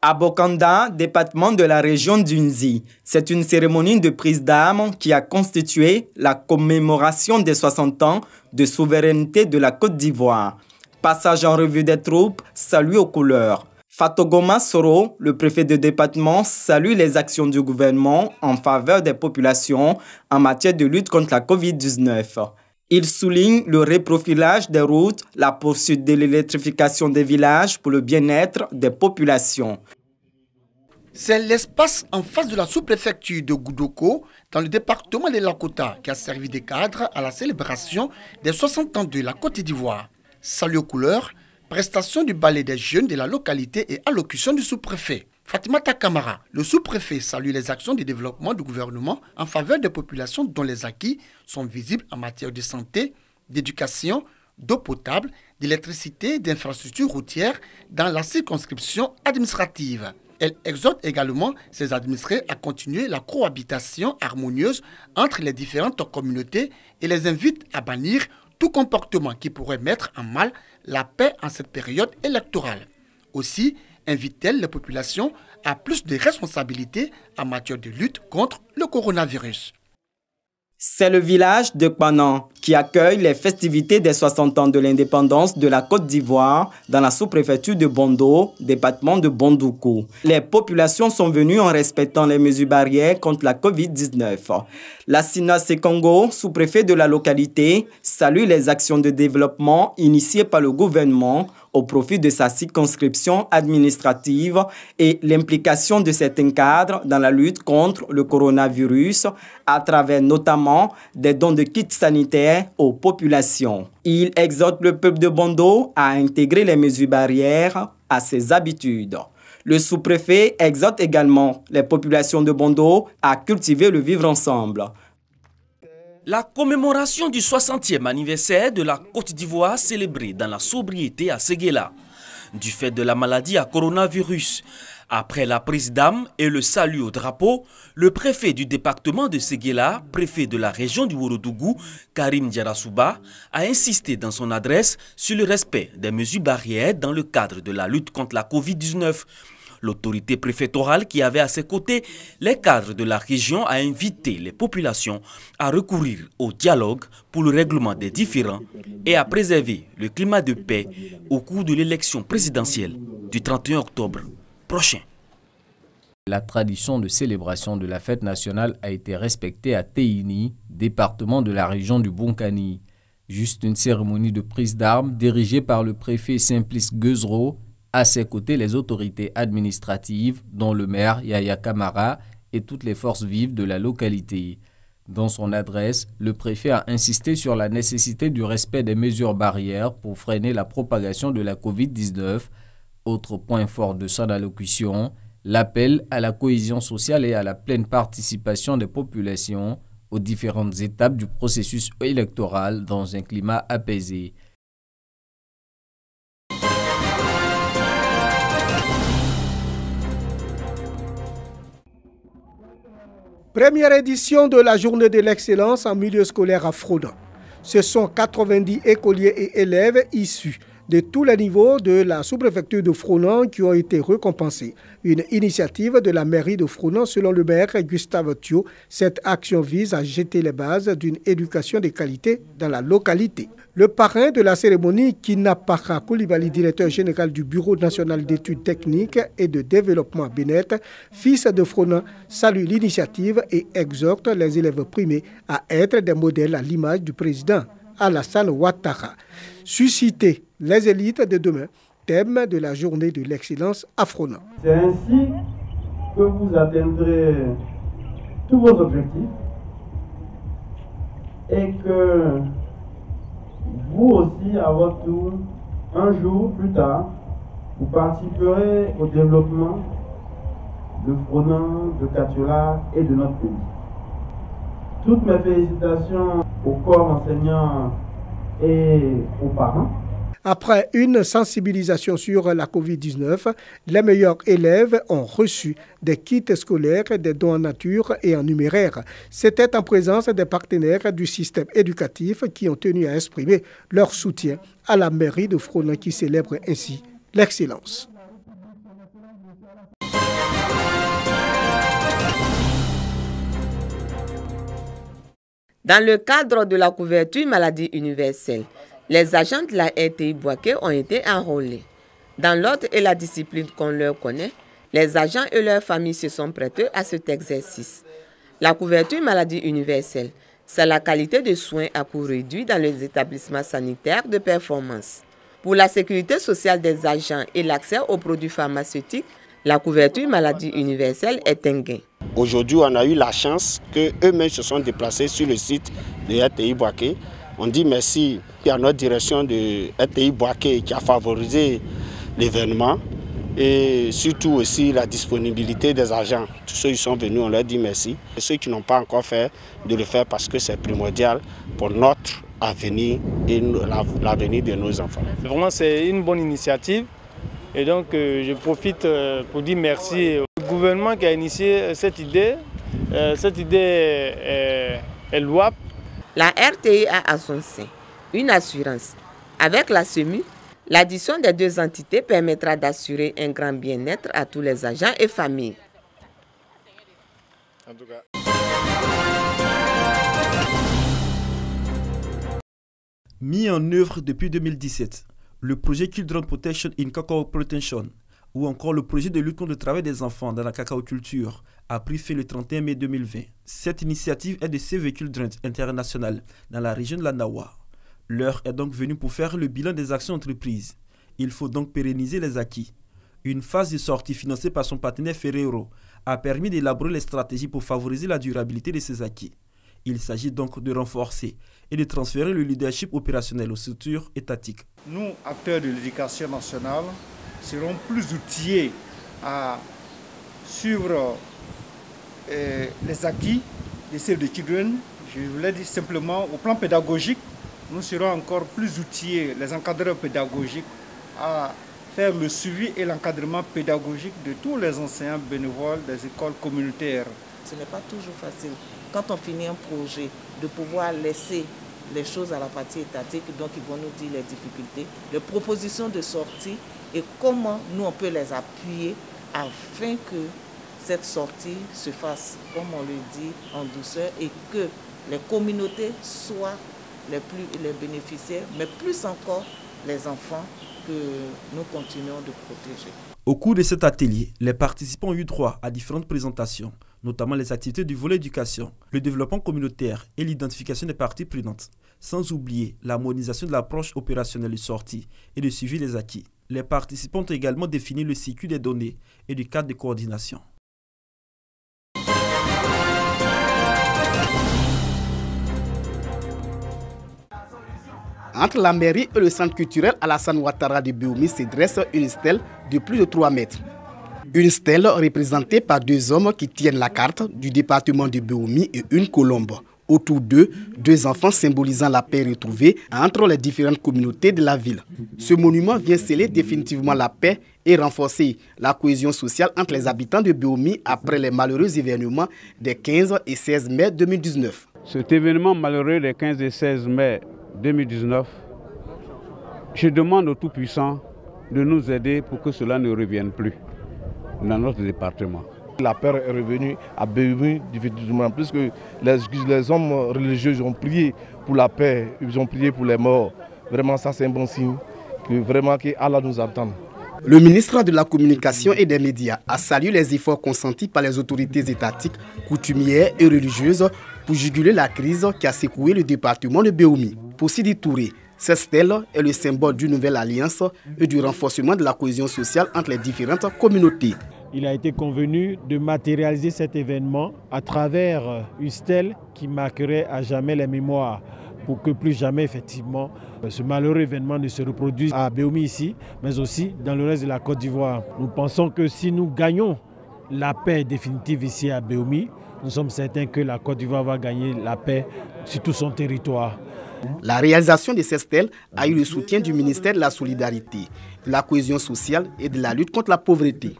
À Bokanda, département de la région d'Unzi, c'est une cérémonie de prise d'armes qui a constitué la commémoration des 60 ans de souveraineté de la Côte d'Ivoire. Passage en revue des troupes, salut aux couleurs. Fatogoma Soro, le préfet de département, salue les actions du gouvernement en faveur des populations en matière de lutte contre la COVID-19. Il souligne le reprofilage des routes, la poursuite de l'électrification des villages pour le bien-être des populations. C'est l'espace en face de la sous-préfecture de Goudoko, dans le département de Lakota, qui a servi de cadre à la célébration des 60 ans de la Côte d'Ivoire. Salut aux couleurs, prestation du ballet des jeunes de la localité et allocution du sous-préfet. Fatimata Kamara, le sous-préfet, salue les actions de développement du gouvernement en faveur des populations dont les acquis sont visibles en matière de santé, d'éducation, d'eau potable, d'électricité et d'infrastructures routières dans la circonscription administrative. Elle exhorte également ses administrés à continuer la cohabitation harmonieuse entre les différentes communautés et les invite à bannir tout comportement qui pourrait mettre en mal la paix en cette période électorale. Aussi, invite-t-elle les populations à plus de responsabilités en matière de lutte contre le coronavirus. C'est le village de Kpanan qui accueille les festivités des 60 ans de l'indépendance de la Côte d'Ivoire dans la sous-préfecture de Bondo, département de Bondoukou. Les populations sont venues en respectant les mesures barrières contre la COVID-19. Lassina Sekongo, sous-préfet de la localité, salue les actions de développement initiées par le gouvernement au profit de sa circonscription administrative et l'implication de certains cadres dans la lutte contre le coronavirus à travers notamment des dons de kits sanitaires aux populations. Il exhorte le peuple de Bondo à intégrer les mesures barrières à ses habitudes. Le sous-préfet exhorte également les populations de Bondo à cultiver le vivre ensemble. La commémoration du 60e anniversaire de la Côte d'Ivoire célébrée dans la sobriété à Séguéla, du fait de la maladie à coronavirus. Après la prise d'armes et le salut au drapeau, le préfet du département de Séguéla, préfet de la région du Ourodougou, Karim Diarasouba, a insisté dans son adresse sur le respect des mesures barrières dans le cadre de la lutte contre la COVID-19. L'autorité préfectorale qui avait à ses côtés les cadres de la région a invité les populations à recourir au dialogue pour le règlement des différends et à préserver le climat de paix au cours de l'élection présidentielle du 31 octobre prochain. La tradition de célébration de la fête nationale a été respectée à Teini, département de la région du Bonkani. Juste une cérémonie de prise d'armes dirigée par le préfet Simplice Guezro. À ses côtés, les autorités administratives, dont le maire Yaya Kamara et toutes les forces vives de la localité. Dans son adresse, le préfet a insisté sur la nécessité du respect des mesures barrières pour freiner la propagation de la COVID-19. Autre point fort de son allocution, l'appel à la cohésion sociale et à la pleine participation des populations aux différentes étapes du processus électoral dans un climat apaisé. Première édition de la journée de l'excellence en milieu scolaire à Fronan. Ce sont 90 écoliers et élèves issus de tous les niveaux de la sous-préfecture de Fronan qui ont été récompensés. Une initiative de la mairie de Fronan selon le maire Gustave Thio. Cette action vise à jeter les bases d'une éducation de qualité dans la localité. Le parrain de la cérémonie, Kinapaka Koulibaly, directeur général du Bureau national d'études techniques et de développement Bénet, fils de Fronan, salue l'initiative et exhorte les élèves primés à être des modèles à l'image du président Alassane Ouattara. Susciter les élites de demain, thème de la journée de l'excellence à Fronan. C'est ainsi que vous atteindrez tous vos objectifs et que vous aussi, à votre tour, un jour plus tard, vous participerez au développement de Fronan, de Katiola et de notre pays. Toutes mes félicitations au corps enseignant et aux parents. Après une sensibilisation sur la COVID-19, les meilleurs élèves ont reçu des kits scolaires, des dons en nature et en numéraire. C'était en présence des partenaires du système éducatif qui ont tenu à exprimer leur soutien à la mairie de Fronan qui célèbre ainsi l'excellence. Dans le cadre de la couverture maladie universelle, les agents de la RTI Bouaké ont été enrôlés. Dans l'ordre et la discipline qu'on leur connaît, les agents et leurs familles se sont prêtés à cet exercice. La couverture maladie universelle, c'est la qualité de soins à coût réduit dans les établissements sanitaires de performance. Pour la sécurité sociale des agents et l'accès aux produits pharmaceutiques, la couverture maladie universelle est un gain. Aujourd'hui, on a eu la chance qu'eux-mêmes se sont déplacés sur le site de RTI Bouaké. On dit merci à notre direction de RTI Bouaké qui a favorisé l'événement et surtout aussi la disponibilité des agents. Tous ceux qui sont venus, on leur dit merci. Et ceux qui n'ont pas encore fait, de le faire parce que c'est primordial pour notre avenir et l'avenir de nos enfants. Vraiment, c'est une bonne initiative. Et donc, je profite pour dire merci au gouvernement qui a initié cette idée. Cette idée est louable. La RTI a à son sein une assurance. Avec la SEMU, l'addition des deux entités permettra d'assurer un grand bien-être à tous les agents et familles. En tout cas. Mis en œuvre depuis 2017, le projet Children Protection in Cacao Plantation ou encore le projet de lutte contre le travail des enfants dans la cacaoculture a pris fin le 31 mai 2020. Cette initiative est de Save the Children International dans la région de la Nawa. L'heure est donc venue pour faire le bilan des actions entreprises. Il faut donc pérenniser les acquis. Une phase de sortie financée par son partenaire Ferrero a permis d'élaborer les stratégies pour favoriser la durabilité de ces acquis. Il s'agit donc de renforcer et de transférer le leadership opérationnel aux structures étatiques. Nous, acteurs de l'éducation nationale, serons plus outillés à suivre les acquis de Save the Children. Je voulais dire simplement, au plan pédagogique, nous serons encore plus outillés, les encadreurs pédagogiques, à faire le suivi et l'encadrement pédagogique de tous les enseignants bénévoles des écoles communautaires. Ce n'est pas toujours facile, quand on finit un projet, de pouvoir laisser les choses à la partie étatique, donc ils vont nous dire les difficultés, les propositions de sortie et comment nous on peut les appuyer afin que cette sortie se fasse, comme on le dit, en douceur et que les communautés soient les bénéficiaires, mais plus encore les enfants que nous continuons de protéger. Au cours de cet atelier, les participants ont eu droit à différentes présentations, notamment les activités du volet éducation, le développement communautaire et l'identification des parties prenantes, sans oublier l'harmonisation de l'approche opérationnelle de sortie et de suivi des acquis. Les participants ont également défini le circuit des données et du cadre de coordination. Entre la mairie et le centre culturel Alassane Ouattara de Béoumi se dresse une stèle de plus de 3 mètres. Une stèle représentée par 2 hommes qui tiennent la carte du département de Béoumi et une colombe. Autour d'eux, 2 enfants symbolisant la paix retrouvée entre les différentes communautés de la ville. Ce monument vient sceller définitivement la paix et renforcer la cohésion sociale entre les habitants de Béoumi après les malheureux événements des 15 et 16 mai 2019. Cet événement malheureux des 15 et 16 mai 2019, je demande aux Tout-Puissants de nous aider pour que cela ne revienne plus dans notre département. La paix est revenue à Béoumi, définitivement, puisque les hommes religieux ont prié pour la paix, ils ont prié pour les morts. Vraiment, ça c'est un bon signe que Allah nous attend. Le ministre de la Communication et des Médias a salué les efforts consentis par les autorités étatiques, coutumières et religieuses pour juguler la crise qui a secoué le département de Béoumi. Pour Sidi Touré, cette stèle est le symbole d'une nouvelle alliance et du renforcement de la cohésion sociale entre les différentes communautés. Il a été convenu de matérialiser cet événement à travers une stèle qui marquerait à jamais les mémoires pour que plus jamais effectivement ce malheureux événement ne se reproduise à Béoumi ici, mais aussi dans le reste de la Côte d'Ivoire. Nous pensons que si nous gagnons la paix définitive ici à Béoumi, nous sommes certains que la Côte d'Ivoire va gagner la paix sur tout son territoire. La réalisation de cette stèle a eu le soutien du ministère de la Solidarité, de la Cohésion sociale et de la lutte contre la pauvreté.